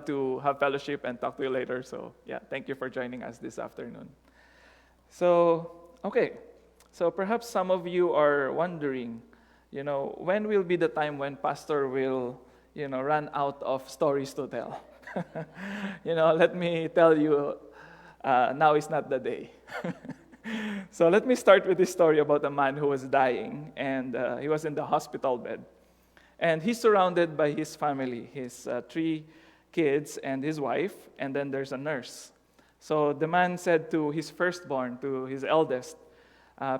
to have fellowship and talk to you later. So yeah, thank you for joining us this afternoon. So, okay. So perhaps some of you are wondering, when will be the time when pastor will, run out of stories to tell? Let me tell you, now is not the day. So let me start with this story about a man who was dying, and he was in the hospital bed. And he's surrounded by his family, his 3 kids and his wife, and then there's a nurse. So the man said to his firstborn, to his eldest,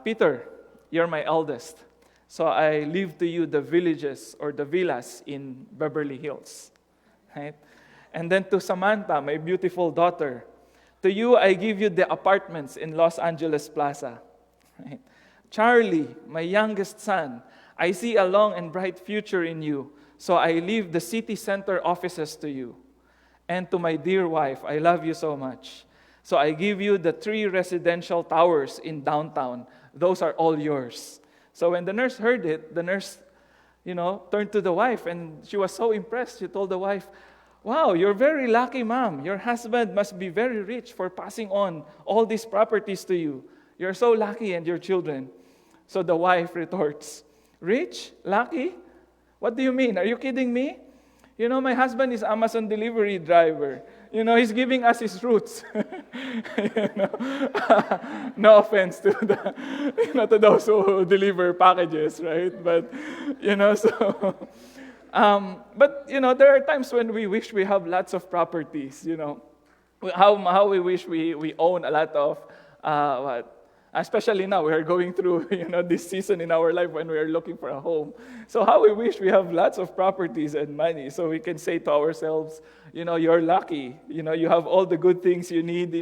Peter, you're my eldest, so I leave to you the villages or the villas in Beverly Hills. Right? And then to Samantha, my beautiful daughter, to you I give you the apartments in Los Angeles Plaza. Right? Charlie, my youngest son, I see a long and bright future in you, so I leave the city center offices to you. And to my dear wife, I love you so much. So I give you the 3 residential towers in downtown. Those are all yours. So when the nurse heard it, the nurse, turned to the wife, and she was so impressed. She told the wife, wow, you're very lucky, mom. Your husband must be very rich for passing on all these properties to you. You're so lucky, and your children. So the wife retorts, rich? Lucky? What do you mean? Are you kidding me? My husband is Amazon delivery driver. He's giving us his roots. No offense to to those who deliver packages, right? But, but there are times when we wish we have lots of properties, How we wish we own a lot of, especially now, we are going through, this season in our life when we are looking for a home. So how we wish we have lots of properties and money so we can say to ourselves, you're lucky. You have all the good things you need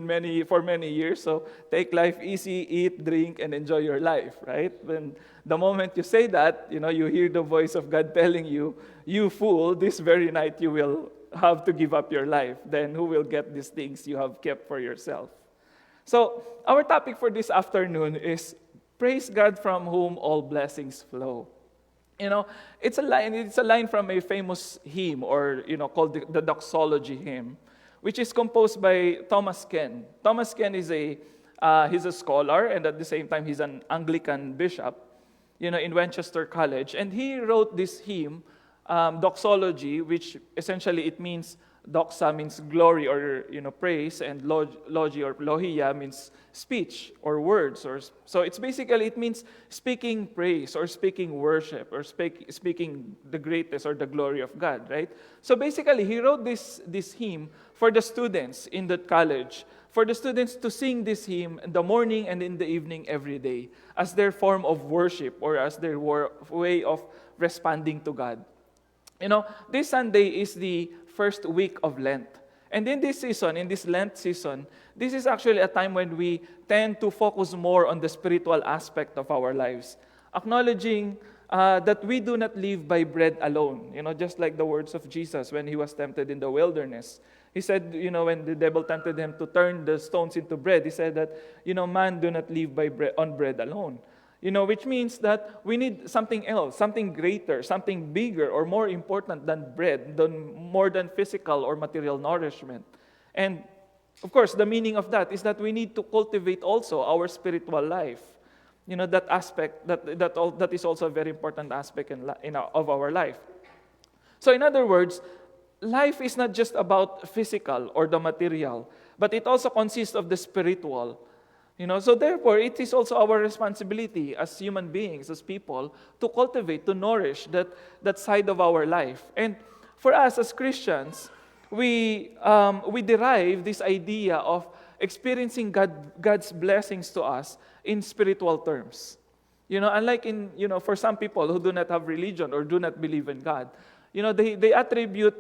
for many years. So take life easy, eat, drink, and enjoy your life, right? When the moment you say that, you hear the voice of God telling you, you fool, this very night you will have to give up your life. Then who will get these things you have kept for yourself? So, our topic for this afternoon is praise God from whom all blessings flow. It's a line from a famous hymn or called the doxology hymn, which is composed by Thomas Ken. Thomas Ken is he's a scholar, and at the same time he's an Anglican bishop, in Winchester College, and he wrote this hymn, doxology, which essentially it means doxa means glory or praise, and logi or logia means speech or words. So it means speaking praise or speaking worship or speaking the greatness or the glory of God, right? So basically, he wrote this hymn for the students in that college, for the students to sing this hymn in the morning and in the evening every day as their form of worship or as their way of responding to God. This Sunday is the first week of Lent. And in this Lent season, this is actually a time when we tend to focus more on the spiritual aspect of our lives, acknowledging that we do not live by bread alone, just like the words of Jesus when he was tempted in the wilderness. He said, when the devil tempted him to turn the stones into bread, he said that, man do not live on bread alone. Which means that we need something else, something greater, something bigger or more important than bread, more than physical or material nourishment. And of course, the meaning of that is that we need to cultivate also our spiritual life. That aspect, that is also a very important aspect of our life. So in other words, life is not just about physical or the material, but it also consists of the spiritual. So therefore, it is also our responsibility as human beings, as people, to cultivate, to nourish that side of our life. And for us as Christians, we derive this idea of experiencing God's blessings to us in spiritual terms. Unlike for some people who do not have religion or do not believe in God, they attribute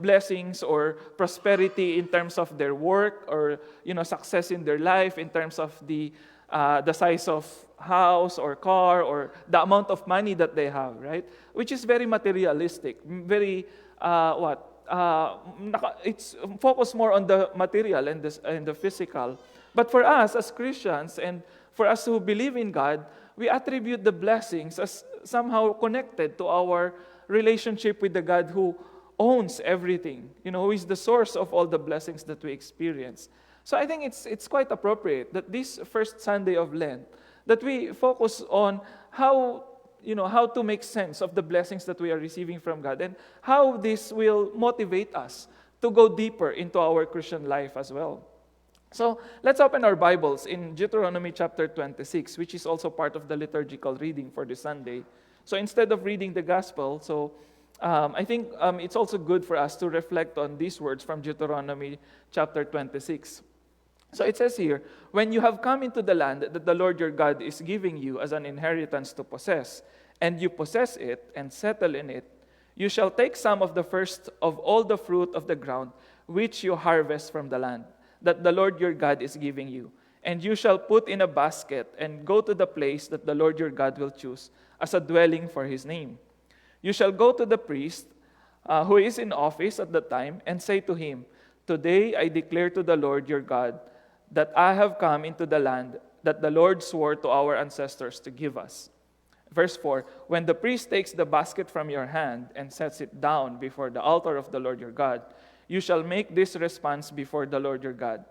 blessings or prosperity in terms of their work or, success in their life in terms of the size of house or car or the amount of money that they have, right? Which is very materialistic, very, it's focused more on the material and the physical. But for us as Christians and for us who believe in God, we attribute the blessings as somehow connected to our relationship with the God who owns everything, who is the source of all the blessings that we experience. So I think it's quite appropriate that this first Sunday of Lent, that we focus on how to make sense of the blessings that we are receiving from God, and how this will motivate us to go deeper into our Christian life as well. So let's open our Bibles in Deuteronomy chapter 26, which is also part of the liturgical reading for this Sunday. So instead of reading the gospel, I think it's also good for us to reflect on these words from Deuteronomy chapter 26. So it says here, "When you have come into the land that the Lord your God is giving you as an inheritance to possess, and you possess it and settle in it, you shall take some of the first of all the fruit of the ground which you harvest from the land that the Lord your God is giving you. And you shall put in a basket and go to the place that the Lord your God will choose as a dwelling for his name. You shall go to the priest who is in office at the time and say to him, 'Today I declare to the Lord your God that I have come into the land that the Lord swore to our ancestors to give us.'" Verse 4, "When the priest takes the basket from your hand and sets it down before the altar of the Lord your God, you shall make this response before the Lord your God.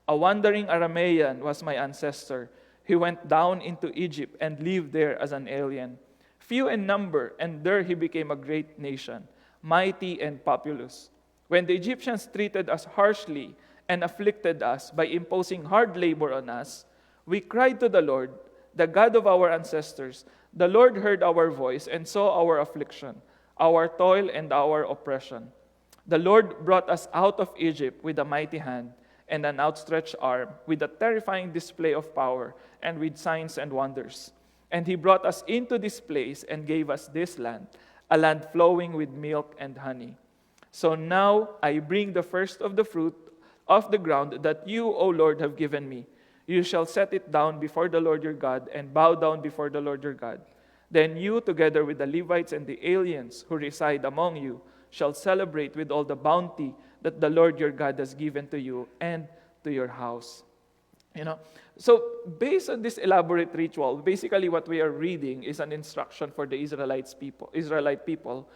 'A wandering Aramean was my ancestor. He went down into Egypt and lived there as an alien. Few in number, and there he became a great nation, mighty and populous. When the Egyptians treated us harshly and afflicted us by imposing hard labor on us, we cried to the Lord, the God of our ancestors. The Lord heard our voice and saw our affliction, our toil and our oppression. The Lord brought us out of Egypt with a mighty hand and an outstretched arm, with a terrifying display of power and with signs and wonders. And he brought us into this place and gave us this land, a land flowing with milk and honey. So now I bring the first of the fruit of the ground that you, O Lord, have given me. You shall set it down before the Lord your God and bow down before the Lord your God. Then you, together with the Levites and the aliens who reside among you, shall celebrate with all the bounty that the Lord your God has given to you and to your house." So based on this elaborate ritual, basically what we are reading is an instruction for the Israelite people.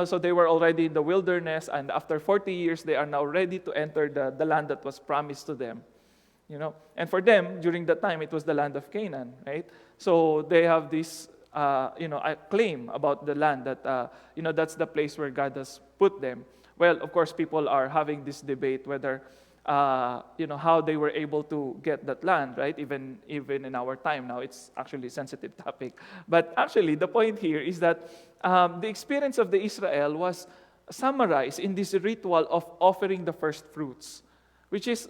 So they were already in the wilderness, and after 40 years, they are now ready to enter the land that was promised to them. And for them, during that time, it was the land of Canaan, right? So they have this a claim about the land that, that's the place where God has put them. Well, of course, people are having this debate whether, how they were able to get that land, right? Even in our time now, it's actually a sensitive topic. But actually, the point here is that the experience of the Israel was summarized in this ritual of offering the first fruits, which is,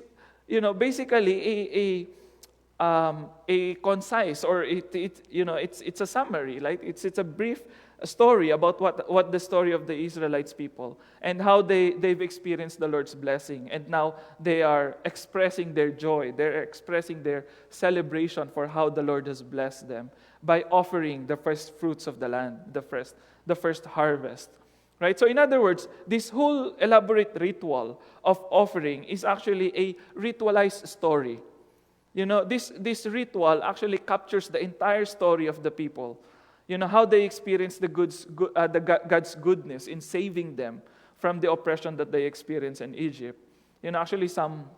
basically a concise, or it's a summary, like it's a brief story about what the story of the Israelites people and how they've experienced the Lord's blessing, and now they are expressing their joy, they're expressing their celebration for how the Lord has blessed them by offering the first fruits of the land, the first harvest. Right? So in other words, this whole elaborate ritual of offering is actually a ritualized story. This ritual actually captures the entire story of the people. How they experienced God's goodness in saving them from the oppression that they experienced in Egypt. Actually some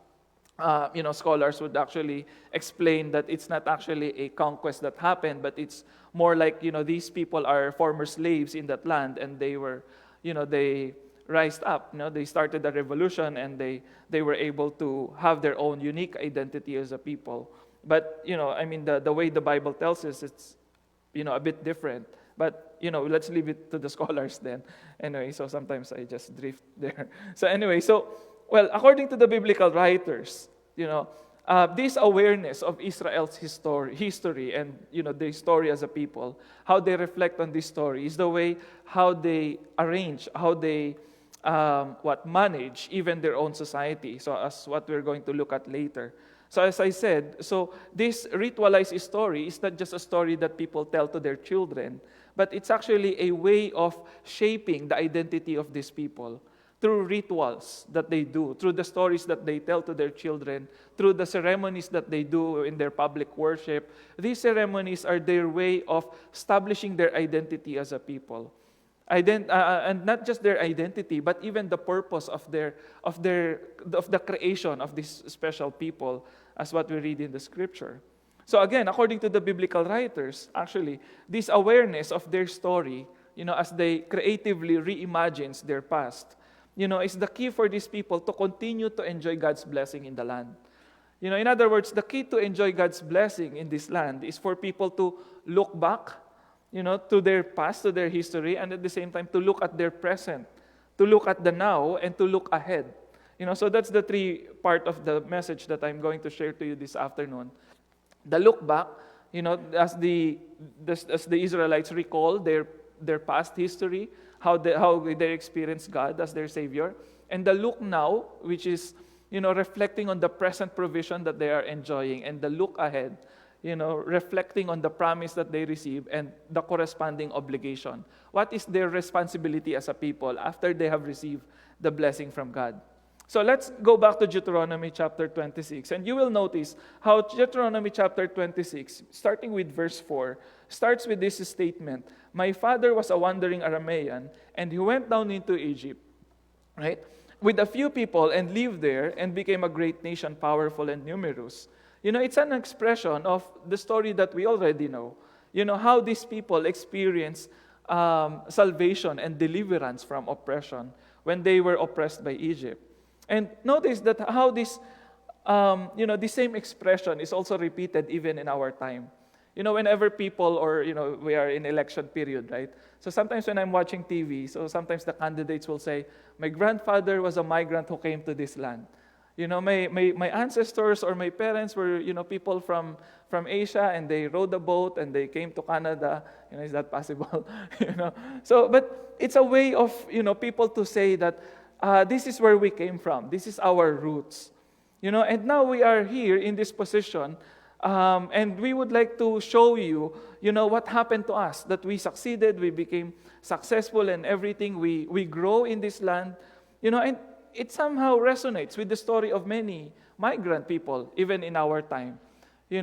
scholars would actually explain that it's not actually a conquest that happened, but it's more like, these people are former slaves in that land, and they were, they rised up. They started a revolution, and they were able to have their own unique identity as a people. But, the way the Bible tells us, it's, a bit different. But, let's leave it to the scholars then. Anyway, so sometimes I just drift there. So anyway, according to the biblical writers, this awareness of Israel's history and, the story as a people, how they reflect on this story is the way how they arrange, how they manage even their own society. So as what we're going to look at later. So as I said, this ritualized story is not just a story that people tell to their children, but it's actually a way of shaping the identity of these people through rituals that they do, through the stories that they tell to their children, through the ceremonies that they do in their public worship. These ceremonies are their way of establishing their identity as a people. And not just their identity, but even the purpose of the creation of these special people, as what we read in the scripture. So again, according to the biblical writers, actually, this awareness of their story, as they creatively reimagines their past, is the key for these people to continue to enjoy God's blessing in the land. In other words, the key to enjoy God's blessing in this land is for people to look back, to their past, to their history, and at the same time to look at their present, to look at the now, and to look ahead. So that's the three part of the message that I'm going to share to you this afternoon. The look back, as the Israelites recall their past history, how they experience God as their Savior, and the look now, which is reflecting on the present provision that they are enjoying, and the look ahead, reflecting on the promise that they receive and the corresponding obligation. What is their responsibility as a people after they have received the blessing from God? So let's go back to Deuteronomy chapter 26, and you will notice how Deuteronomy chapter 26, starting with verse 4, starts with this statement: "My father was a wandering Aramean, and he went down into Egypt, right, with a few people and lived there and became a great nation, powerful and numerous." It's an expression of the story that we already know. How these people experienced salvation and deliverance from oppression when they were oppressed by Egypt. And notice that how this, the same expression is also repeated even in our time. Whenever people or, we are in election period, right? So sometimes when I'm watching TV, so sometimes the candidates will say, "My grandfather was a migrant who came to this land. My ancestors or my parents were, people from Asia, and they rode a boat and they came to Canada." Is that possible? So, but it's a way of, people to say that this is where we came from. This is our roots. And now we are here in this position, and we would like to show you, what happened to us, that we succeeded, we became successful in everything, we grow in this land, and it somehow resonates with the story of many migrant people, even in our time. We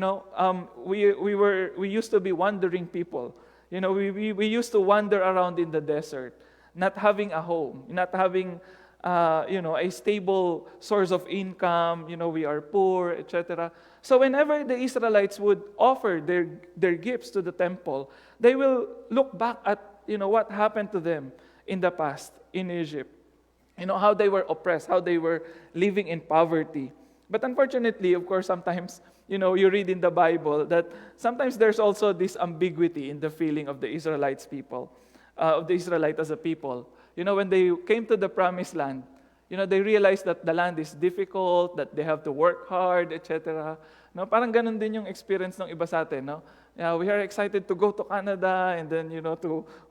used to be wandering people. We used to wander around in the desert, not having a home, not having a stable source of income. We are poor, etc. So whenever the Israelites would offer their gifts to the temple, they will look back at what happened to them in the past in Egypt. How they were oppressed, how they were living in poverty. But unfortunately, of course, sometimes you read in the Bible that sometimes there's also this ambiguity in the feeling of the Israelites people, of the Israelite as a people. When they came to the promised land, they realized that the land is difficult, that they have to work hard, etc. Parang ganun din yung experience ng iba sa atin, no? Yeah, we are excited to go to Canada, and then,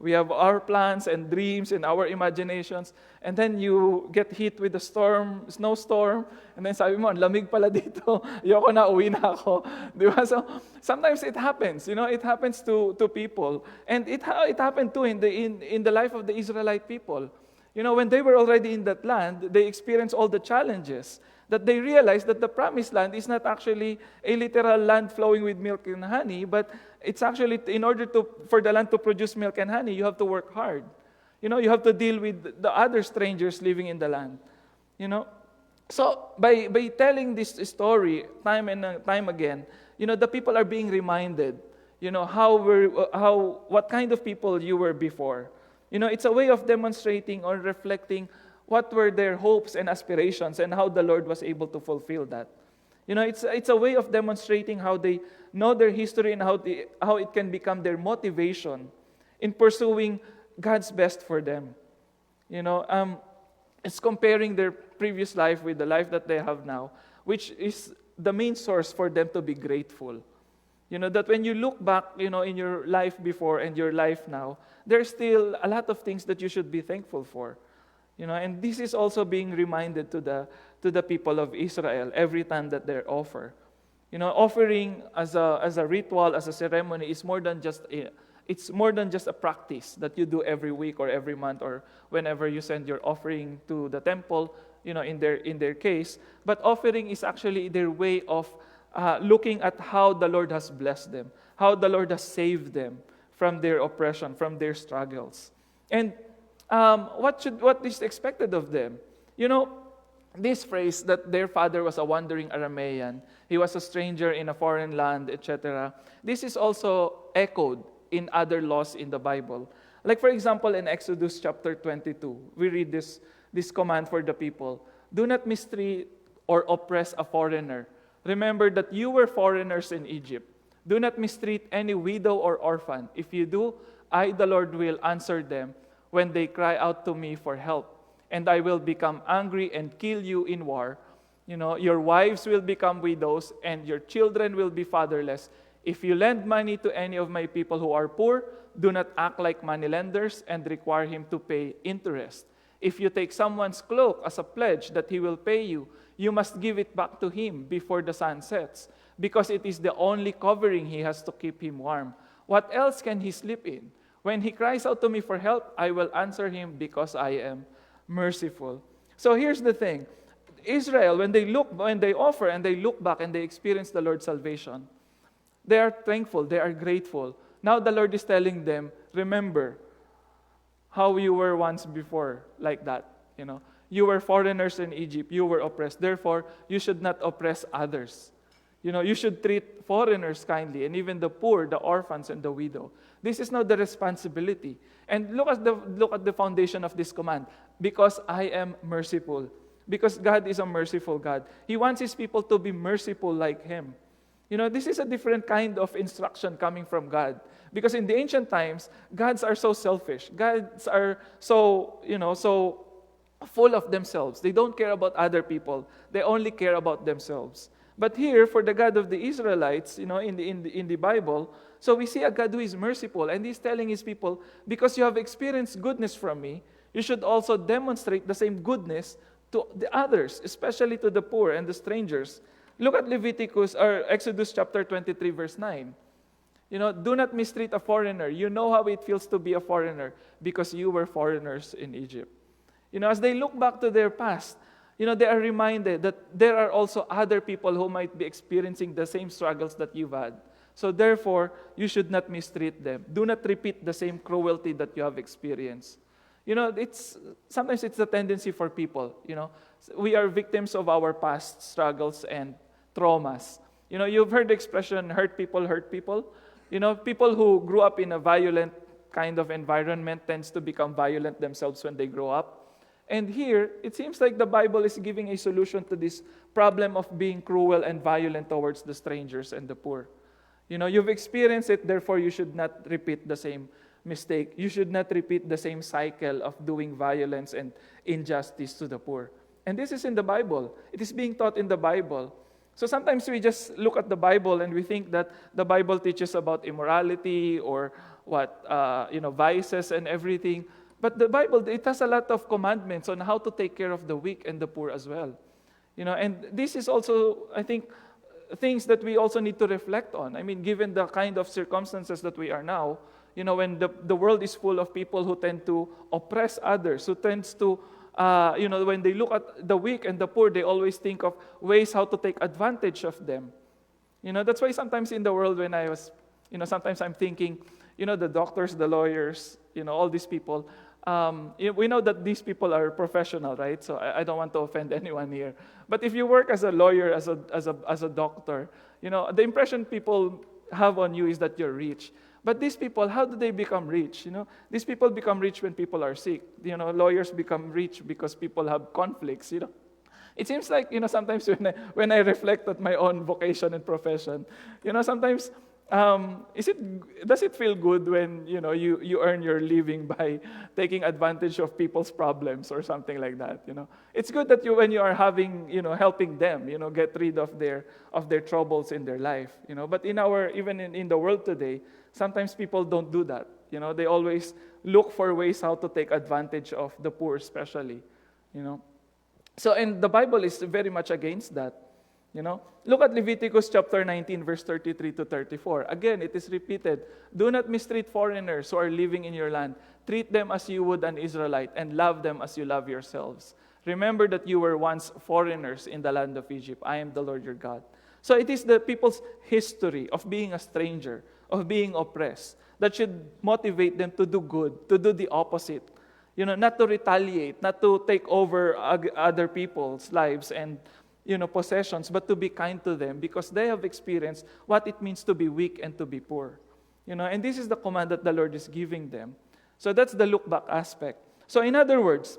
we have our plans and dreams and our imaginations, and then you get hit with a snowstorm, and then sabi mo, lamig pala dito, ayoko na, uwi na ako. Di ba? So, sometimes it happens, it happens to people. And it happened too in the life of the Israelite people. When they were already in that land, they experienced all the challenges, that they realized that the promised land is not actually a literal land flowing with milk and honey, but it's actually, in order for the land to produce milk and honey, you have to work hard. You have to deal with the other strangers living in the land. So by telling this story time and time again, the people are being reminded, what kind of people you were before. It's a way of demonstrating or reflecting what were their hopes and aspirations and how the Lord was able to fulfill that. It's a way of demonstrating how they know their history and how it can become their motivation in pursuing God's best for them. It's comparing their previous life with the life that they have now, which is the main source for them to be grateful. That when you look back, in your life before and your life now, there's still a lot of things that you should be thankful for. And this is also being reminded to the people of Israel every time that they offer. Offering as a ritual, as a ceremony, is more than just a practice that you do every week or every month or whenever you send your offering to the temple. In their case, but offering is actually their way of looking at how the Lord has blessed them, how the Lord has saved them from their oppression, from their struggles. And what is expected of them? You know, this phrase that their father was a wandering Aramean, he was a stranger in a foreign land, etc. This is also echoed in other laws in the Bible. Like for example, in Exodus chapter 22, we read this command for the people: do not mistreat or oppress a foreigner. Remember that you were foreigners in Egypt. Do not mistreat any widow or orphan. If you do, I, the Lord, will answer them when they cry out to me for help. And I will become angry and kill you in war. You know, your wives will become widows, and your children will be fatherless. If you lend money to any of my people who are poor, do not act like moneylenders and require him to pay interest. If you take someone's cloak as a pledge that he will pay you, you must give it back to him before the sun sets, because it is the only covering he has to keep him warm. What else can he sleep in? When he cries out to me for help, I will answer him because I am merciful. So here's the thing. Israel, when they offer and they look back and they experience the Lord's salvation, they are thankful, they are grateful. Now the Lord is telling them, remember how you were once before, like that. You know, you were foreigners in Egypt, you were oppressed. Therefore, you should not oppress others. You know, you should treat foreigners kindly, and even the poor, the orphans, and the widow. This is now the responsibility. And look at the foundation of this command. Because I am merciful. Because God is a merciful God. He wants His people to be merciful like Him. You know, this is a different kind of instruction coming from God. Because in the ancient times, gods are so selfish. Gods are so full of themselves. They don't care about other people. They only care about themselves. But here, for the God of the Israelites, in the Bible, so we see a God who is merciful, and He's telling His people, because you have experienced goodness from me, you should also demonstrate the same goodness to the others, especially to the poor and the strangers. Look at Exodus chapter 23, verse 9. Do not mistreat a foreigner. You know how it feels to be a foreigner because you were foreigners in Egypt. As they look back to their past, they are reminded that there are also other people who might be experiencing the same struggles that you've had. So therefore, you should not mistreat them. Do not repeat the same cruelty that you have experienced. Sometimes it's a tendency for people. We are victims of our past struggles and traumas. You've heard the expression, hurt people hurt people. People who grew up in a violent kind of environment tends to become violent themselves when they grow up. And here, it seems like the Bible is giving a solution to this problem of being cruel and violent towards the strangers and the poor. You've experienced it, therefore you should not repeat the same mistake. You should not repeat the same cycle of doing violence and injustice to the poor. And this is in the Bible. It is being taught in the Bible. So sometimes we just look at the Bible and we think that the Bible teaches about immorality or vices and everything. But the Bible, it has a lot of commandments on how to take care of the weak and the poor as well. And this is also, I think, things that we also need to reflect on. I mean, given the kind of circumstances that we are now, when the world is full of people who tend to oppress others, who tends to, when they look at the weak and the poor, they always think of ways how to take advantage of them. That's why sometimes in the world when I was, sometimes I'm thinking, the doctors, the lawyers, all these people, we know that these people are professional, right? So I don't want to offend anyone here. But if you work as a lawyer, as a doctor, the impression people have on you is that you're rich. But these people, how do they become rich? These people become rich when people are sick. Lawyers become rich because people have conflicts. It seems like sometimes when I reflect on my own vocation and profession, sometimes. Does it feel good when you earn your living by taking advantage of people's problems or something like that? It's good that when you are helping them, get rid of their troubles in their life. But even in the world today, sometimes people don't do that. They always look for ways how to take advantage of the poor, especially. So, and the Bible is very much against that. Look at Leviticus chapter 19, verse 33 to 34. Again, it is repeated. Do not mistreat foreigners who are living in your land. Treat them as you would an Israelite, and love them as you love yourselves. Remember that you were once foreigners in the land of Egypt. I am the Lord your God. So it is the people's history of being a stranger, of being oppressed that should motivate them to do good, to do the opposite. Not to retaliate, not to take over other people's lives and possessions, but to be kind to them because they have experienced what it means to be weak and to be poor. And this is the command that the Lord is giving them. So that's the look back aspect. So in other words,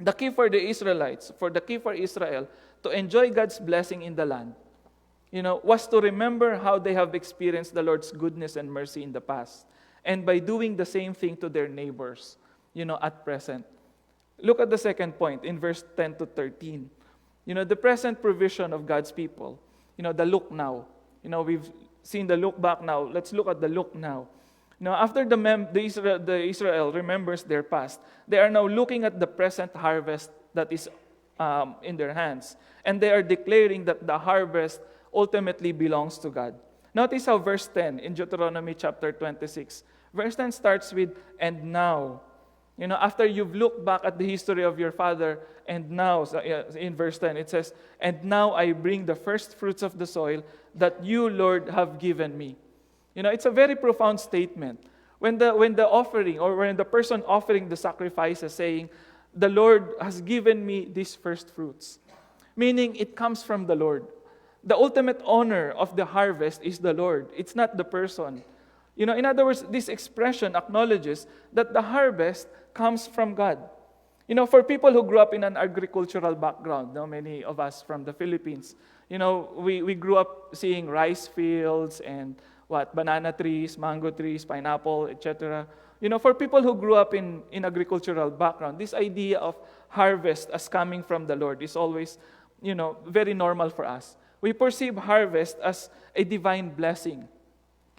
the key for the Israelites, the key for Israel to enjoy God's blessing in the land, was to remember how they have experienced the Lord's goodness and mercy in the past. And by doing the same thing to their neighbors, at present. Look at the second point in verse 10 to 13. The present provision of God's people, the look now. We've seen the look back now. Let's look at the look now. After the Israel remembers their past, they are now looking at the present harvest that is in their hands. And they are declaring that the harvest ultimately belongs to God. Notice how verse 10 in Deuteronomy chapter 26, verse 10 starts with, and now. After you've looked back at the history of your father, and now, in verse 10, it says, and now I bring the first fruits of the soil that you, Lord, have given me. It's a very profound statement. When the offering, or when the person offering the sacrifice is saying, the Lord has given me these first fruits, meaning it comes from the Lord. The ultimate honor of the harvest is the Lord. It's not the person. In other words, this expression acknowledges that the harvest comes from God. For people who grew up in an agricultural background, many of us from the Philippines, we grew up seeing rice fields and banana trees, mango trees, pineapple, etc. For people who grew up in agricultural background, this idea of harvest as coming from the Lord is always, very normal for us. We perceive harvest as a divine blessing.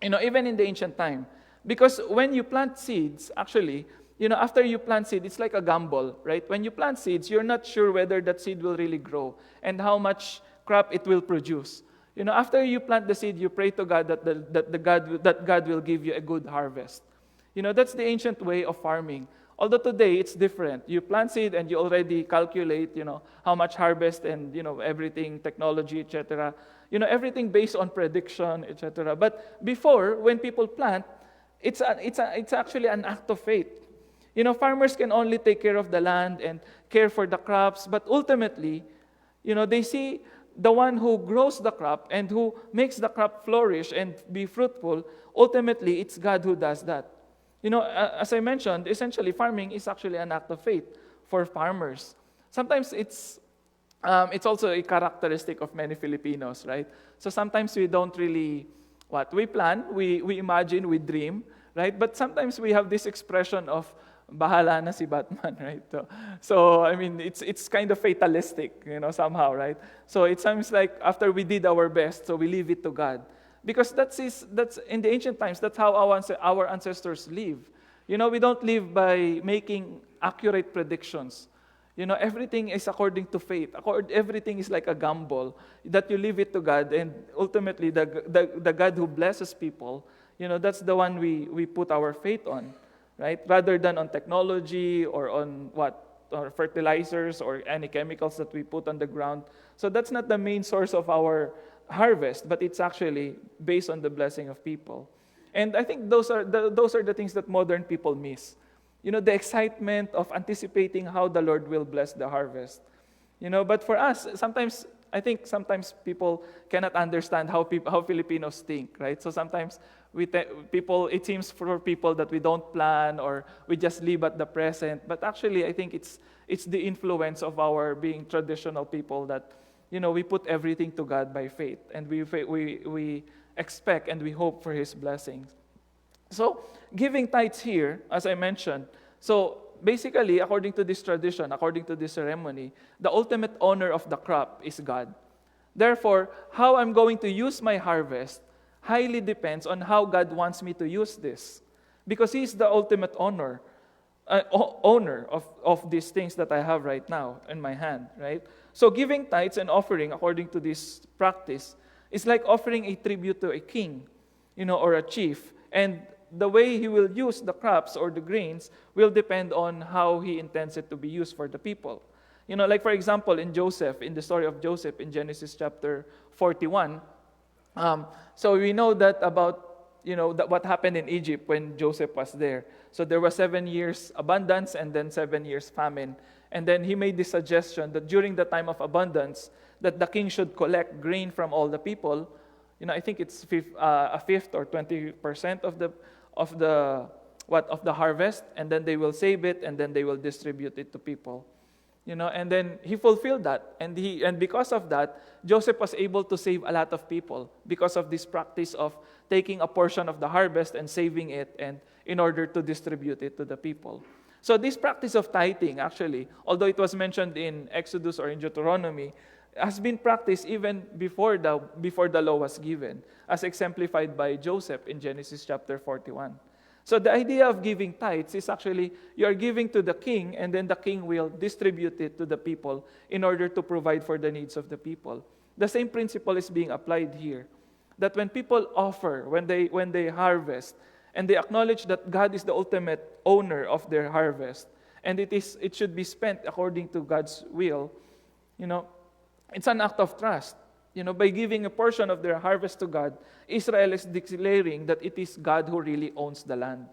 Even in the ancient time. Because when you plant seeds, actually, after you plant seed, it's like a gamble, right? When you plant seeds, you're not sure whether that seed will really grow and how much crop it will produce. After you plant the seed, you pray to God that God will give you a good harvest. That's the ancient way of farming. Although today it's different. You plant seed and you already calculate, how much harvest and, everything, technology, etc. Everything based on prediction, etc. But before, when people plant, it's actually an act of faith. Farmers can only take care of the land and care for the crops, but ultimately, they see the one who grows the crop and who makes the crop flourish and be fruitful. Ultimately, it's God who does that. As I mentioned, essentially farming is actually an act of faith for farmers. Sometimes it's also a characteristic of many Filipinos, right? So sometimes we don't really, we plan, we imagine, we dream, right? But sometimes we have this expression of, bahala na si Batman, right? So I mean, it's kind of fatalistic, somehow, right? So it seems like after we did our best, so we leave it to God. Because that's in the ancient times, that's how our ancestors live. We don't live by making accurate predictions. Everything is according to faith. Everything is like a gamble that you leave it to God, and ultimately the God who blesses people, that's the one we put our faith on, right? Rather than on technology or on or fertilizers or any chemicals that we put on the ground. So that's not the main source of our harvest, but it's actually based on the blessing of people. And I think those are the things that modern people miss. The excitement of anticipating how the Lord will bless the harvest. But for us, sometimes people cannot understand how Filipinos think, right? So sometimes it seems for people that we don't plan or we just live at the present. But actually, I think it's the influence of our being traditional people that, we put everything to God by faith, and we expect and we hope for His blessings. So, giving tithes here, as I mentioned, so basically, according to this tradition, according to this ceremony, the ultimate owner of the crop is God. Therefore, how I'm going to use my harvest highly depends on how God wants me to use this, because He's the ultimate owner of these things that I have right now in my hand, right? So giving tithes and offering according to this practice is like offering a tribute to a king, or a chief. And the way he will use the crops or the grains will depend on how he intends it to be used for the people. Like for example, in the story of Joseph in Genesis chapter 41, so we know that about, what happened in Egypt when Joseph was there. So there was 7 years abundance and then 7 years famine. And then he made this suggestion that during the time of abundance, that the king should collect grain from all the people. I think it's a fifth or 20% of the harvest, and then they will save it, and then they will distribute it to people. And then he fulfilled that, and because of that, Joseph was able to save a lot of people because of this practice of taking a portion of the harvest and saving it, and in order to distribute it to the people. So this practice of tithing, actually, although it was mentioned in Exodus or in Deuteronomy, has been practiced even before the law was given, as exemplified by Joseph in Genesis chapter 41. So the idea of giving tithes is actually you are giving to the king, and then the king will distribute it to the people in order to provide for the needs of the people. The same principle is being applied here. That when people offer, when they harvest, and they acknowledge that God is the ultimate owner of their harvest, and it should be spent according to God's will, it's an act of trust. By giving a portion of their harvest to God, Israel is declaring that it is God who really owns the land.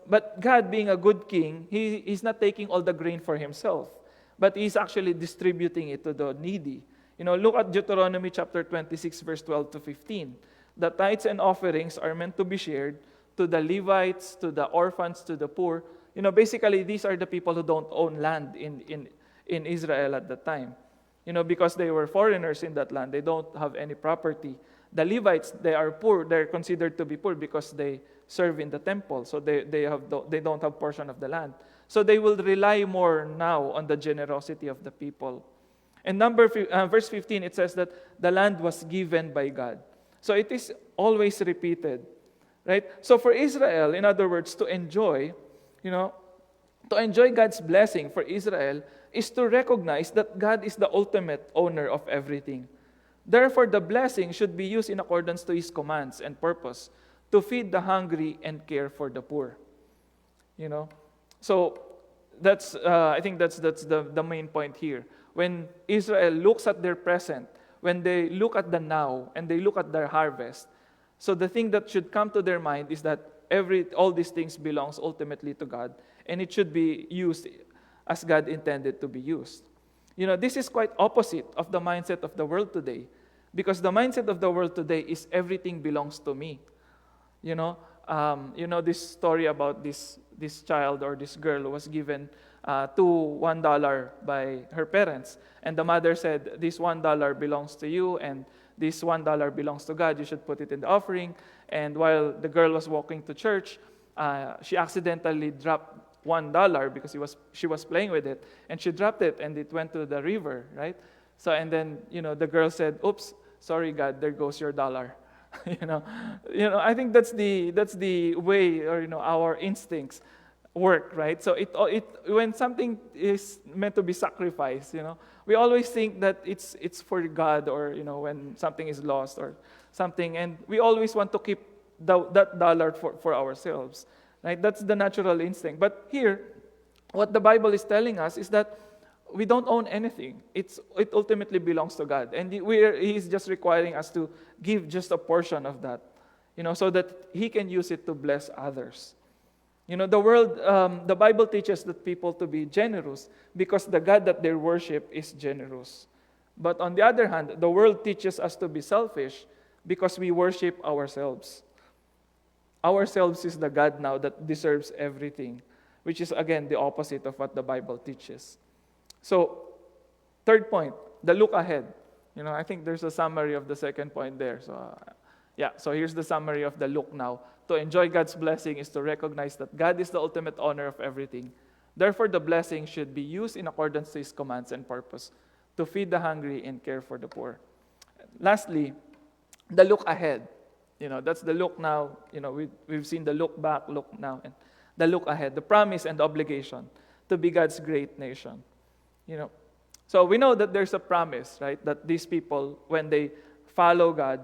But God, being a good king, he's not taking all the grain for himself, but he's actually distributing it to the needy. Look at Deuteronomy chapter 26, verse 12 to 15. The tithes and offerings are meant to be shared to the Levites, to the orphans, to the poor. Basically, these are the people who don't own land in Israel at the time. Because they were foreigners in that land, they don't have any property. The Levites, they are poor. They're considered to be poor because they serve in the temple, so they don't have portion of the land. So they will rely more now on the generosity of the people. And verse 15, it says that the land was given by God. So it is always repeated, right? So for Israel, in other words, to enjoy God's blessing for Israel is to recognize that God is the ultimate owner of everything. Therefore, the blessing should be used in accordance to His commands and purpose to feed the hungry and care for the poor. So that's I think that's the main point here. When Israel looks at their present, when they look at the now and they look at their harvest, so the thing that should come to their mind is that all these things belongs ultimately to God, and it should be used as God intended to be used. This is quite opposite of the mindset of the world today, because the mindset of the world today is everything belongs to me. This story about this child or this girl who was given $1 by her parents, and the mother said, "This $1 belongs to you, and this $1 belongs to God. You should put it in the offering." And while the girl was walking to church, she accidentally dropped $1 because she was playing with it, and she dropped it, and it went to the river, right? So and then the girl said, "Oops, sorry God, there goes your dollar." I think that's the way, or our instincts work, right? So it when something is meant to be sacrificed, we always think that it's for God, or when something is lost or something, and we always want to keep that dollar for ourselves, right? That's the natural instinct. But here, what the Bible is telling us is that we don't own anything. It ultimately belongs to God, and He's just requiring us to give just a portion of that, so that He can use it to bless others. The Bible teaches that people to be generous because the God that they worship is generous. But on the other hand, the world teaches us to be selfish because we worship ourselves. Ourselves is the God now that deserves everything, which is again the opposite of what the Bible teaches. So, third point, the look ahead. I think there's a summary of the second point there. So here's the summary of the look now. To enjoy God's blessing is to recognize that God is the ultimate owner of everything. Therefore, the blessing should be used in accordance to His commands and purpose to feed the hungry and care for the poor. Lastly, the look ahead. That's the look now. We've seen the look back, look now, and the look ahead, the promise and the obligation to be God's great nation. So we know that there's a promise, right? That these people, when they follow God,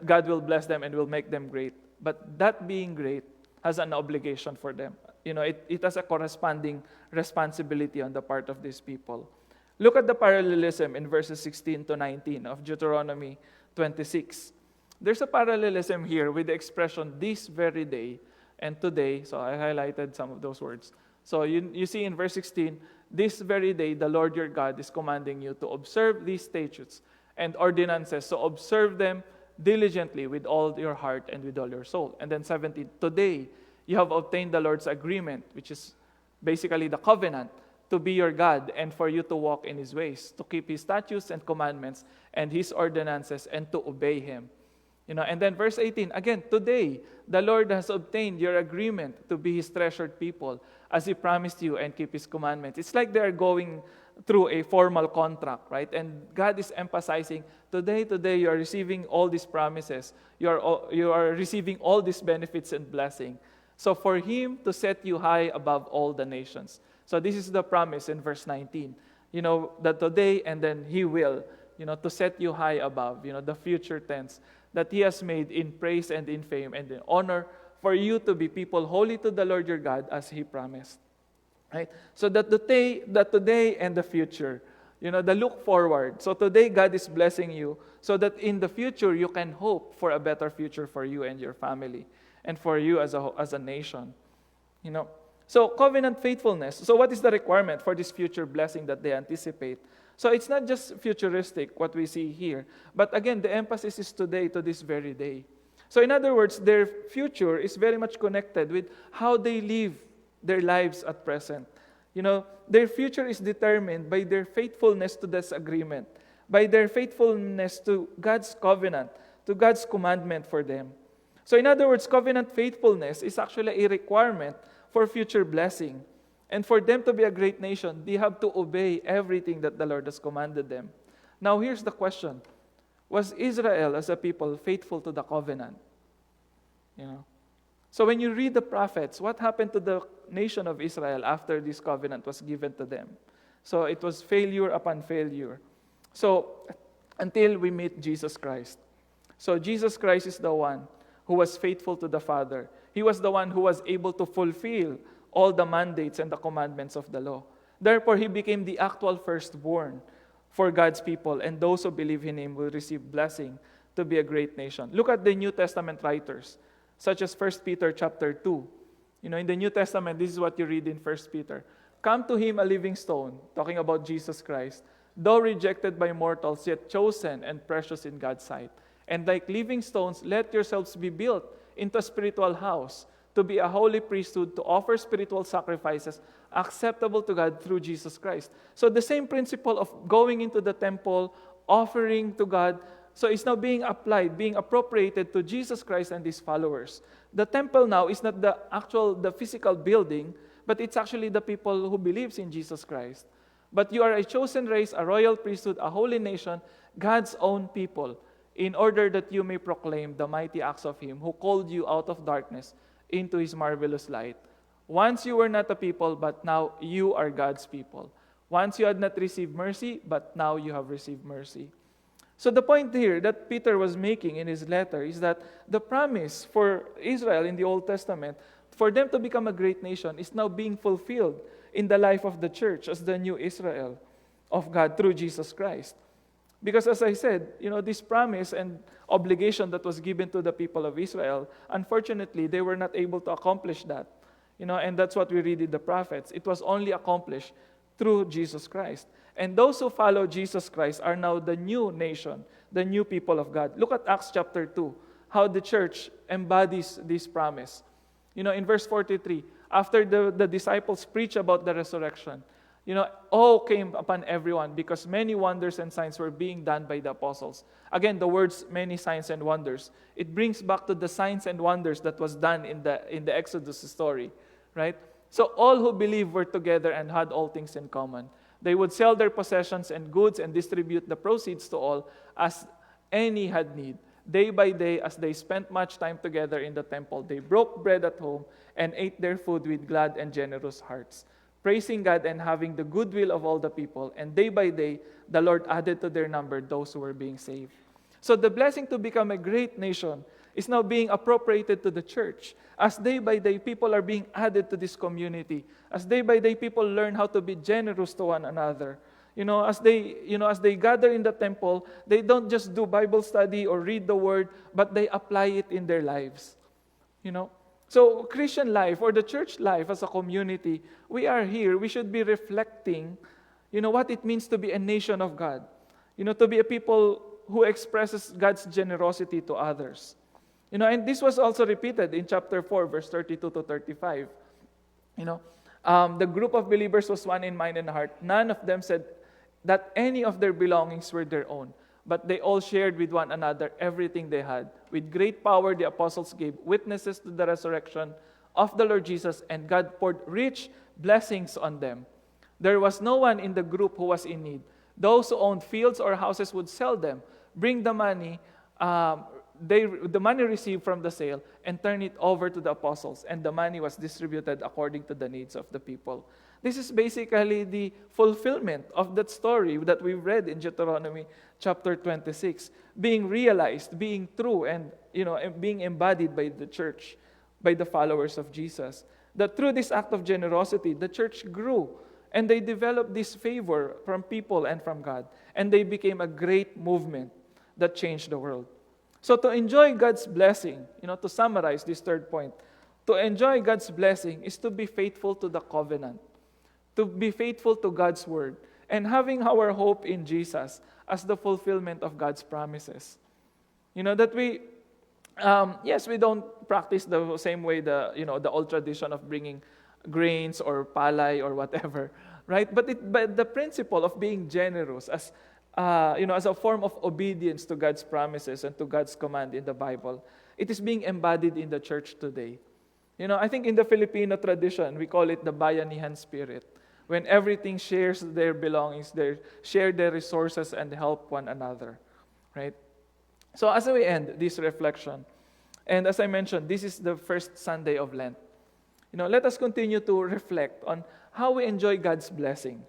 God will bless them and will make them great. But that being great has an obligation for them. It has a corresponding responsibility on the part of these people. Look at the parallelism in verses 16 to 19 of Deuteronomy 26. There's a parallelism here with the expression this very day and today. So I highlighted some of those words. So you see in verse 16, this very day the Lord your God is commanding you to observe these statutes and ordinances. So observe them diligently with all your heart and with all your soul. And then 17, today you have obtained the Lord's agreement, which is basically the covenant, to be your God and for you to walk in His ways, to keep His statutes and commandments and His ordinances and to obey Him. And then verse 18, again, today the Lord has obtained your agreement to be His treasured people as He promised you and keep His commandments. It's like they're going through a formal contract, right? And God is emphasizing, today you are receiving all these promises. You are receiving all these benefits and blessing. So for Him to set you high above all the nations. So this is the promise in verse 19. That today and then He will, to set you high above, the future tense, that He has made in praise and in fame and in honor for you to be people holy to the Lord your God as He promised. Right? So that today and the future, the look forward. So today God is blessing you so that in the future you can hope for a better future for you and your family and for you as a nation. So covenant faithfulness. So what is the requirement for this future blessing that they anticipate? So it's not just futuristic, what we see here. But again, the emphasis is today, to this very day. So in other words, their future is very much connected with how they live their lives at present. Their future is determined by their faithfulness to this agreement, by their faithfulness to God's covenant, to God's commandment for them. So in other words, covenant faithfulness is actually a requirement for future blessing. And for them to be a great nation, they have to obey everything that the Lord has commanded them. Now, here's the question. Was Israel as a people faithful to the covenant? So when you read the prophets, what happened to the nation of Israel after this covenant was given to them? So it was failure upon failure. So until we meet Jesus Christ. So Jesus Christ is the one who was faithful to the Father. He was the one who was able to fulfill all the mandates and the commandments of the law. Therefore, He became the actual firstborn for God's people, and those who believe in Him will receive blessing to be a great nation. Look at the New Testament writers, such as 1 Peter chapter 2. In the New Testament, this is what you read in 1 Peter. Come to Him a living stone, talking about Jesus Christ, though rejected by mortals, yet chosen and precious in God's sight. And like living stones, let yourselves be built into a spiritual house, to be a holy priesthood, to offer spiritual sacrifices acceptable to God through Jesus Christ. So the same principle of going into the temple, offering to God, so it's now being applied, being appropriated to Jesus Christ and His followers. The temple now is not the physical building, but it's actually the people who believes in Jesus Christ. But you are a chosen race, a royal priesthood, a holy nation, God's own people, in order that you may proclaim the mighty acts of Him who called you out of darkness into His marvelous light. Once you were not a people, but now you are God's people. Once you had not received mercy, but now you have received mercy. So the point here that Peter was making in his letter is that the promise for Israel in the Old Testament, for them to become a great nation, is now being fulfilled in the life of the church as the new Israel of God through Jesus Christ. Because as I said, this promise and obligation that was given to the people of Israel, unfortunately, they were not able to accomplish that. And that's what we read in the prophets. It was only accomplished through Jesus Christ. And those who follow Jesus Christ are now the new nation, the new people of God. Look at Acts chapter 2, how the church embodies this promise. In verse 43, after the disciples preach about the resurrection, awe came upon everyone because many wonders and signs were being done by the apostles. Again, the words many signs and wonders. It brings back to the signs and wonders that was done in the Exodus story, right? So all who believed were together and had all things in common. They would sell their possessions and goods and distribute the proceeds to all as any had need. Day by day, as they spent much time together in the temple, they broke bread at home and ate their food with glad and generous hearts, praising God and having the goodwill of all the people. And day by day, the Lord added to their number those who were being saved. So the blessing to become a great nation is now being appropriated to the church. As day by day, people are being added to this community. As day by day, people learn how to be generous to one another. As they gather in the temple, they don't just do Bible study or read the word, but they apply it in their lives. So Christian life or the church life as a community, we are here. We should be reflecting, what it means to be a nation of God. To be a people who expresses God's generosity to others. And this was also repeated in chapter 4, verse 32 to 35. The group of believers was one in mind and heart. None of them said that any of their belongings were their own, but they all shared with one another everything they had. With great power, the apostles gave witnesses to the resurrection of the Lord Jesus, and God poured rich blessings on them. There was no one in the group who was in need. Those who owned fields or houses would sell them, bring the money, the money received from the sale, and turn it over to the apostles, and the money was distributed according to the needs of the people. This is basically the fulfillment of that story that we read in Deuteronomy chapter 26, being realized, being true, and being embodied by the church, by the followers of Jesus. That through this act of generosity, the church grew, and they developed this favor from people and from God, and they became a great movement that changed the world. So to enjoy God's blessing, to summarize this third point, to enjoy God's blessing is to be faithful to the covenant, to be faithful to God's word, and having our hope in Jesus as the fulfillment of God's promises. That we, we don't practice the same way the old tradition of bringing grains or palay or whatever, right? But the principle of being generous as a form of obedience to God's promises and to God's command in the Bible, it is being embodied in the church today. I think in the Filipino tradition, we call it the bayanihan spirit, when everything shares their belongings, they share their resources and help one another, right? So as we end this reflection, and as I mentioned, this is the first Sunday of Lent. Let us continue to reflect on how we enjoy God's blessing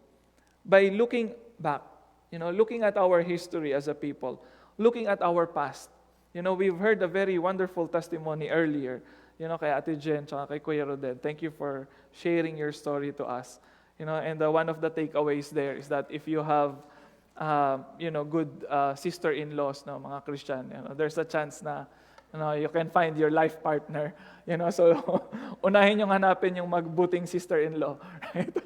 by looking back, looking at our history as a people, looking at our past. We've heard a very wonderful testimony earlier, kay Ate Jen, tsaka kay Kuya Rodel. Thank you for sharing your story to us. And one of the takeaways there is that if you have, good sister-in-laws, mga Christian, there's a chance na, you can find your life partner. So unahin yung hanapin yung magbuting sister-in-law, right?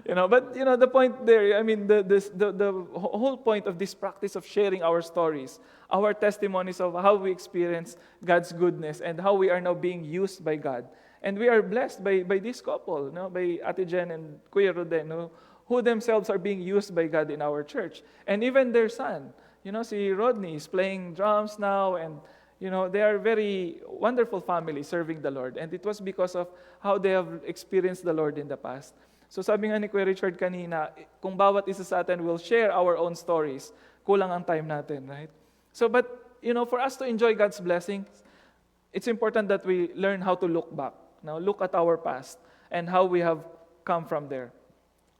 But the point there, the whole point of this practice of sharing our stories, our testimonies of how we experience God's goodness and how we are now being used by God. And we are blessed by this couple, by Ate Jen and Kuya Roden, who themselves are being used by God in our church. And even their son, si Rodney is playing drums now, and they are very wonderful family serving the Lord. And it was because of how they have experienced the Lord in the past. So sabi nga ni Kuya Richard kanina, kung bawat isa sa atin will share our own stories, kulang ang time natin, right? So, but, for us to enjoy God's blessings, it's important that we learn how to look back. Now, look at our past and how we have come from there,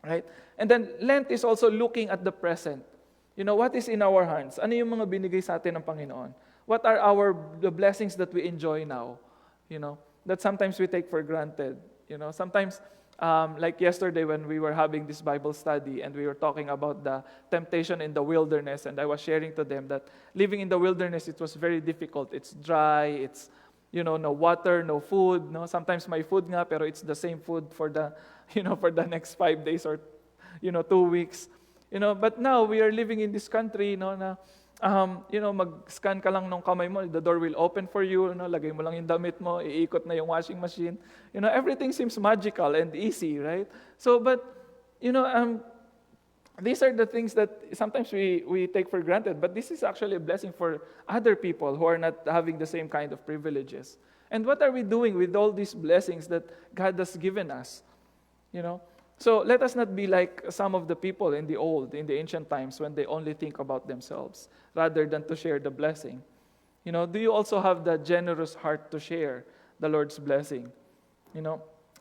right? And then, Lent is also looking at the present. What is in our hands? Ano yung mga binigay sa atin ng Panginoon? What are the blessings that we enjoy now? That sometimes we take for granted. Sometimes, like yesterday when we were having this Bible study and we were talking about the temptation in the wilderness, and I was sharing to them that living in the wilderness, it was very difficult. It's dry, it's, no water, no food. Sometimes may food nga, pero it's the same food for the, for the next 5 days or, 2 weeks. But now we are living in this country, na mag-scan ka lang ng kamay mo, the door will open for you, lagay mo lang yung damit mo, iikot na yung washing machine. Everything seems magical and easy, right? So, but, these are the things that sometimes we take for granted, but this is actually a blessing for other people who are not having the same kind of privileges. And what are we doing with all these blessings that God has given us? So let us not be like some of the people in the ancient times, when they only think about themselves rather than to share the blessing. Do you also have the generous heart to share the Lord's blessing?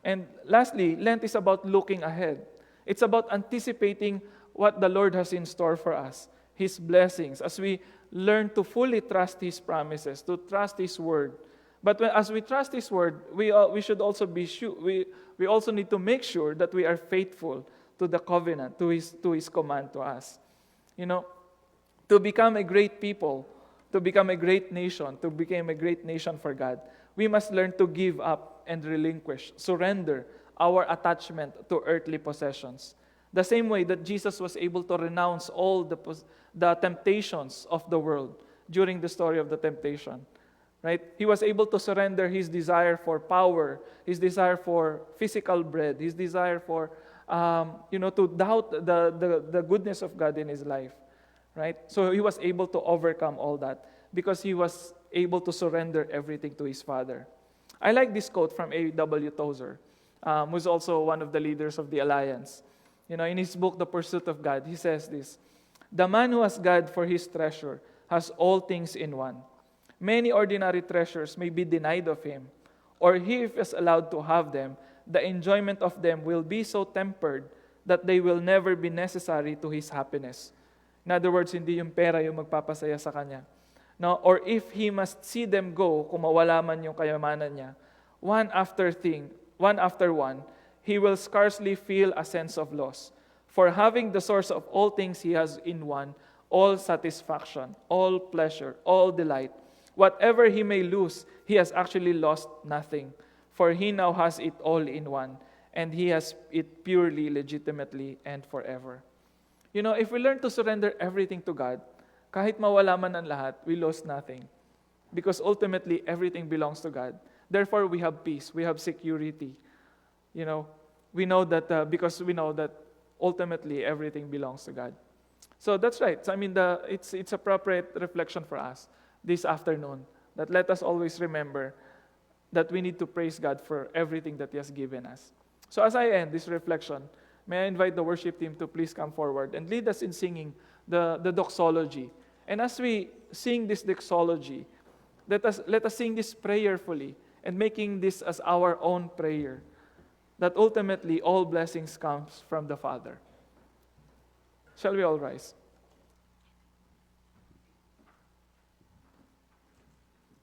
And lastly, Lent is about looking ahead. It's about anticipating what the Lord has in store for us, His blessings, as we learn to fully trust His promises, to trust His word. But as we trust His word, we should also be sure, we also need to make sure that we are faithful to the covenant, to his command to us. You know, to become a great people, to become a great nation, to become a great nation for God, we must learn to give up and relinquish, surrender our attachment to earthly possessions. The same way that Jesus was able to renounce all the temptations of the world during the story of the temptation. Right? He was able to surrender his desire for power, his desire for physical bread, his desire for, to doubt the goodness of God in his life. Right? So he was able to overcome all that because he was able to surrender everything to his Father. I like this quote from A.W. Tozer, who's also one of the leaders of the Alliance. You know, in his book, The Pursuit of God, he says this: "The man who has God for his treasure has all things in one. Many ordinary treasures may be denied of him, or he, if is allowed to have them, the enjoyment of them will be so tempered that they will never be necessary to his happiness." In other words, hindi yung pera yung magpapasaya sa kanya. No, or if he must see them go, kung mawala man yung kayamanan niya, one after one, he will scarcely feel a sense of loss. For having the source of all things he has in one, all satisfaction, all pleasure, all delight, whatever he may lose, he has actually lost nothing. For he now has it all in one, and he has it purely, legitimately, and forever. You know, if we learn to surrender everything to God, kahit mawala man ang lahat, we lost nothing. Because ultimately, everything belongs to God. Therefore, we have peace, we have security. You know, we know that because we know that ultimately everything belongs to God. So that's right. So, I mean, it's appropriate reflection for us this afternoon, that let us always remember that we need to praise God for everything that He has given us. So as I end this reflection, may I invite the worship team to please come forward and lead us in singing the doxology. And as we sing this doxology, let us sing this prayerfully and making this as our own prayer, that ultimately all blessings comes from the Father. Shall we all rise?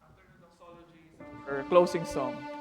After the doxology, our closing song.